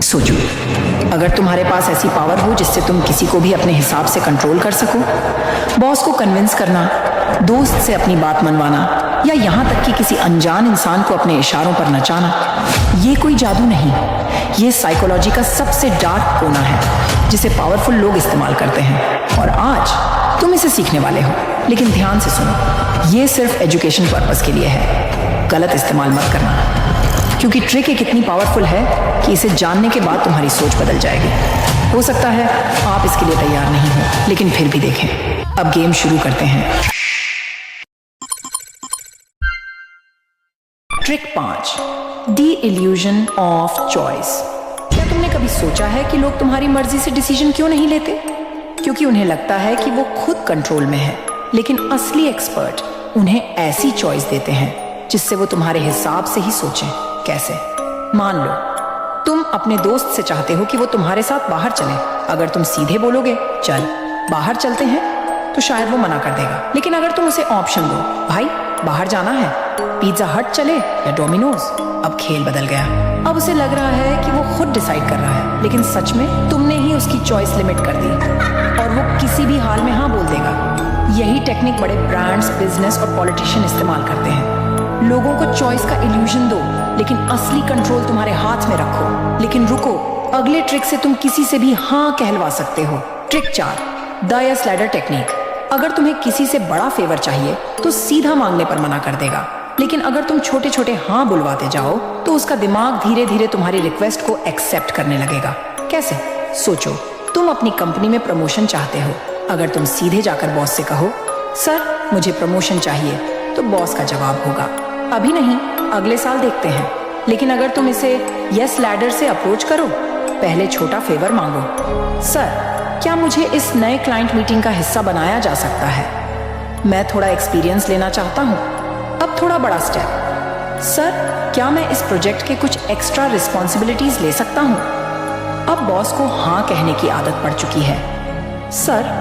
सोचो, अगर तुम्हारे पास ऐसी पावर हो जिससे तुम किसी को भी अपने हिसाब से कंट्रोल कर सको, बॉस को कन्विंस करना, दोस्त से अपनी बात मनवाना या यहाँ तक कि किसी अनजान इंसान को अपने इशारों पर नचाना, ये कोई जादू नहीं, ये साइकोलॉजी का सबसे डार्क कोना है जिसे पावरफुल लोग इस्तेमाल करते हैं। और आज तुम इसे सीखने वाले हो, लेकिन ध्यान से सुनो, ये सिर्फ एजुकेशन पर्पस के लिए है, गलत इस्तेमाल मत करना, क्योंकि ट्रिक एक इतनी पावरफुल है कि इसे जानने के बाद तुम्हारी सोच बदल जाएगी। हो सकता है आप इसके लिए तैयार नहीं हो, लेकिन फिर भी देखें। अब गेम शुरू करते हैं। Trick 5, the illusion of choice. क्या तुमने कभी सोचा है कि लोग तुम्हारी मर्जी से डिसीजन क्यों नहीं लेते? क्योंकि उन्हें लगता है कि वो खुद कंट्रोल में है, लेकिन असली एक्सपर्ट उन्हें ऐसी चॉइस देते हैं जिससे वो तुम्हारे हिसाब से ही सोचें। कैसे? मान लो तुम अपने दोस्त से चाहते हो कि वो तुम्हारे साथ बाहर चले। अगर तुम सीधे बोलोगे चल बाहर चलते हैं, तो शायद वो मना कर देगा। लेकिन अगर तुम उसे ऑप्शन दो, भाई बाहर जाना है, पिज्जा हट चले या डोमिनोज, अब खेल बदल गया। अब उसे लग रहा है कि वो खुद डिसाइड कर रहा है, लेकिन सच में तुमने ही उसकी चॉइस लिमिट कर दी और वो किसी भी हाल में हाँ बोल देगा। यही टेक्निक बड़े ब्रांड्स, बिजनेस और पॉलिटिशियन इस्तेमाल करते हैं। लोगों को चॉइस का इल्यूजन दो, लेकिन असली कंट्रोल तुम्हारे हाथ में रखो। लेकिन रुको, अगले ट्रिक से तुम किसी से भी हाँ कहलवा सकते हो। Trick 4, the yes ladder technique. अगर तुम्हें किसी से बड़ा फेवर चाहिए तो सीधा मांगने पर मना कर देगा, लेकिन अगर तुम छोटे छोटे हाँ बुलवाते जाओ तो उसका दिमाग धीरे धीरे तुम्हारी रिक्वेस्ट को एक्सेप्ट करने लगेगा। कैसे? सोचो, तुम अपनी कंपनी में प्रमोशन चाहते हो। अगर तुम सीधे जाकर बॉस से कहो सर मुझे प्रमोशन चाहिए, तो बॉस का जवाब होगा अभी नहीं, अगले साल देखते हैं। लेकिन अगर तुम इसे यस लैडर से अप्रोच करो, पहले छोटा फेवर मांगो, सर क्या मुझे इस नए क्लाइंट मीटिंग का हिस्सा बनाया जा सकता है? मैं थोड़ा एक्सपीरियंस लेना चाहता हूँ। अब थोड़ा बड़ा स्टेप, सर क्या मैं इस प्रोजेक्ट के कुछ एक्स्ट्रा रिस्पॉन्सिबिलिटीज ले सकता हूँ? अब बॉस को हाँ कहने की आदत पड़ चुकी है। सर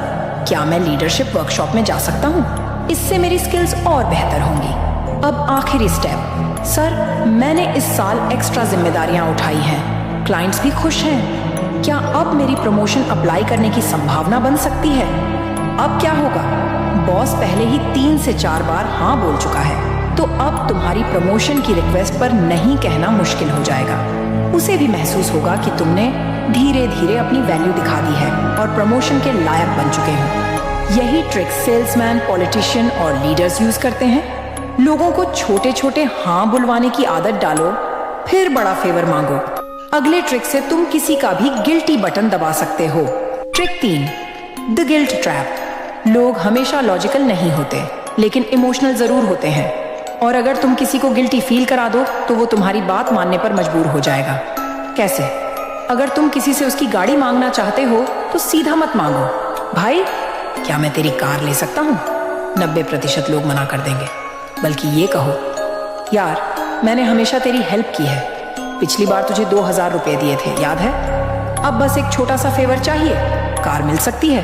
क्या मैं लीडरशिप वर्कशॉप में जा सकता हूँ? इससे मेरी स्किल्स और बेहतर होंगी। अब आखिरी स्टेप, सर मैंने इस साल एक्स्ट्रा जिम्मेदारियां उठाई हैं, क्लाइंट्स भी खुश हैं, क्या अब मेरी प्रमोशन अप्लाई करने की संभावना बन सकती है? अब क्या होगा? बॉस पहले ही 3 से 4 बार हाँ बोल चुका है, तो अब तुम्हारी प्रमोशन की रिक्वेस्ट पर नहीं कहना मुश्किल हो जाएगा। उसे भी महसूस होगा कि तुमने धीरे धीरे अपनी वैल्यू दिखा दी है और प्रमोशन के लायक बन चुके हो। यही ट्रिक सेल्समैन, पॉलिटिशियन और लीडर्स यूज करते हैं। लोगों को छोटे छोटे हाँ बुलवाने की आदत डालो, फिर बड़ा फेवर मांगो। अगले ट्रिक से तुम किसी का भी गिल्टी बटन दबा सकते हो। Trick 3, the guilt trap. लोग हमेशा लॉजिकल नहीं होते, लेकिन इमोशनल जरूर होते हैं, और अगर तुम किसी को गिल्टी फील करा दो तो वो तुम्हारी बात मानने पर मजबूर हो जाएगा। कैसे? अगर तुम किसी से उसकी गाड़ी मांगना चाहते हो तो सीधा मत मांगो, भाई क्या मैं तेरी कार ले सकता हूँ? 90% लोग मना कर देंगे। बल्कि ये कहो, यार मैंने हमेशा तेरी हेल्प की है, पिछली बार तुझे 2000 रुपए दिए थे, याद है? अब बस एक छोटा सा फेवर चाहिए, कार मिल सकती है।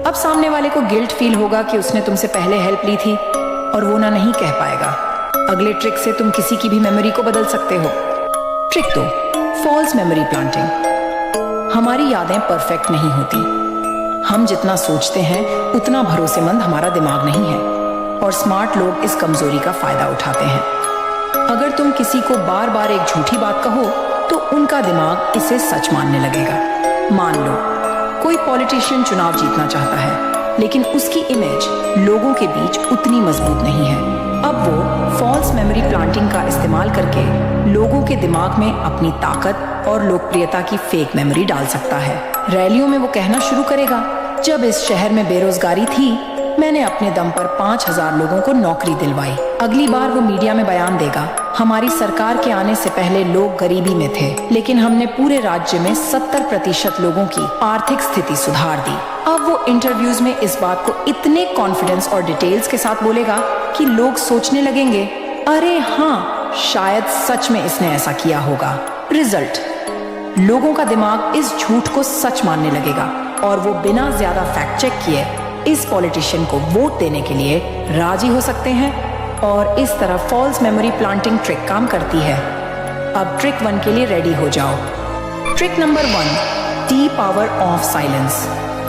अब सामने वाले को गिल्ट फील होगा कि उसने तुमसे पहले हेल्प ली थी और वो ना नहीं कह पाएगा। अगले ट्रिक से तुम किसी की भी मेमोरी को बदल सकते हो। Trick 2, false memory planting. हमारी यादें परफेक्ट नहीं होती, हम जितना सोचते हैं उतना भरोसेमंद हमारा दिमाग नहीं है, और स्मार्ट लोग इस कमजोरी का फायदा उठाते हैं। अगर तुम किसी को बार बार एक झूठी बात कहो तो उनका दिमाग इसे सच मानने लगेगा। मान लो कोई पॉलिटिशियन चुनाव जीतना चाहता है, लेकिन उसकी इमेज लोगों के बीच उतनी मजबूत नहीं है। अब वो फॉल्स मेमोरी प्लांटिंग का इस्तेमाल करके लोगों के दिमाग में अपनी ताकत और लोकप्रियता की फेक मेमोरी डाल सकता है। रैलियों में वो कहना शुरू करेगा, जब इस शहर में बेरोजगारी थी मैंने अपने दम पर 5000 लोगों को नौकरी दिलवाई। अगली बार वो मीडिया में बयान देगा, हमारी सरकार के आने से पहले लोग गरीबी में थे, लेकिन हमने पूरे राज्य में 70% लोगों की आर्थिक स्थिति सुधार दी। अब वो इंटरव्यूज में इस बात को इतने कॉन्फिडेंस और डिटेल्स के साथ बोलेगा कि लोग सोचने लगेंगे, अरे हाँ शायद सच में इसने ऐसा किया होगा। रिजल्ट, लोगों का दिमाग इस झूठ को सच मानने लगेगा और वो बिना ज्यादा फैक्ट चेक किए इस पॉलिटिशियन को वोट देने के लिए राजी हो सकते हैं, और इस तरह फॉल्स मेमोरी प्लांटिंग ट्रिक काम करती है। अब ट्रिक 1 के लिए रेडी हो जाओ। Trick number 1, D power of silence.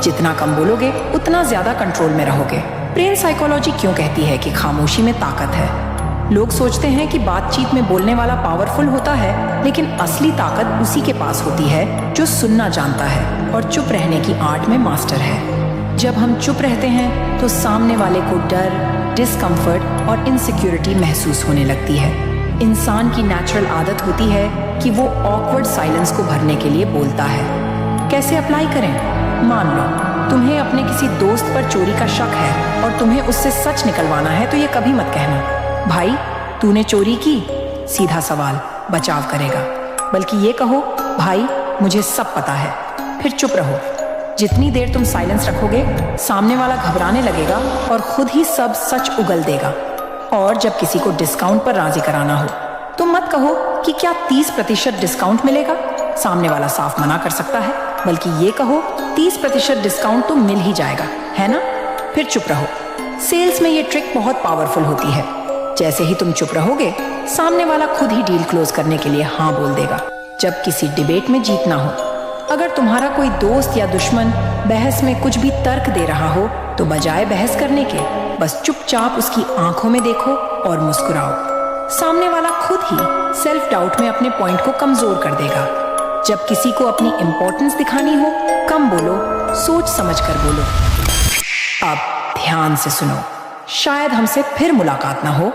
जितना कम बोलोगे उतना ज्यादा कंट्रोल में रहोगे। ब्रेन साइकोलॉजी क्यों कहती है कि खामोशी में ताकत है? लोग सोचते हैं कि बातचीत में बोलने वाला पावरफुल होता है, लेकिन असली ताकत उसी के पास होती है जो सुनना जानता है और चुप रहने की आर्ट में मास्टर है। जब हम चुप रहते हैं तो सामने वाले को डर, डिस्कम्फर्ट और इनसिक्योरिटी महसूस होने लगती है। इंसान की नेचुरल आदत होती है कि वो ऑकवर्ड साइलेंस को भरने के लिए बोलता है। कैसे अप्लाई करें? मान लो तुम्हें अपने किसी दोस्त पर चोरी का शक है और तुम्हें उससे सच निकलवाना है, तो ये कभी मत कहना भाई तूने चोरी की। सीधा सवाल बचाव करेगा। बल्कि ये कहो भाई मुझे सब पता है। फिर चुप रहो। जितनी देर तुम साइलेंस रखोगे सामने वाला घबराने लगेगा और खुद ही सब सच उगल देगा। और जब किसी को डिस्काउंट पर राजी कराना हो तो मत कहो कि क्या 30% डिस्काउंट मिलेगा। सामने वाला साफ मना कर सकता है। बल्कि ये कहो 30% डिस्काउंट तो मिल ही जाएगा, है ना? फिर चुप रहो। सेल्स में ये ट्रिक बहुत पावरफुल होती है। जैसे ही तुम चुप रहोगे सामने वाला खुद ही डील क्लोज करने के लिए हाँ बोल देगा। जब किसी डिबेट में जीतना हो, अगर तुम्हारा कोई दोस्त या दुश्मन बहस में कुछ भी तर्क दे रहा हो तो बजाय बहस करने के बस चुपचाप उसकी आंखों में देखो और मुस्कुराओ। सामने वाला खुद ही सेल्फ डाउट में अपने पॉइंट को कमजोर कर देगा। जब किसी को अपनी इंपॉर्टेंस दिखानी हो कम बोलो, सोच समझ कर बोलो। अब ध्यान से सुनो। शायद हमसे फिर मुलाकात ना हो,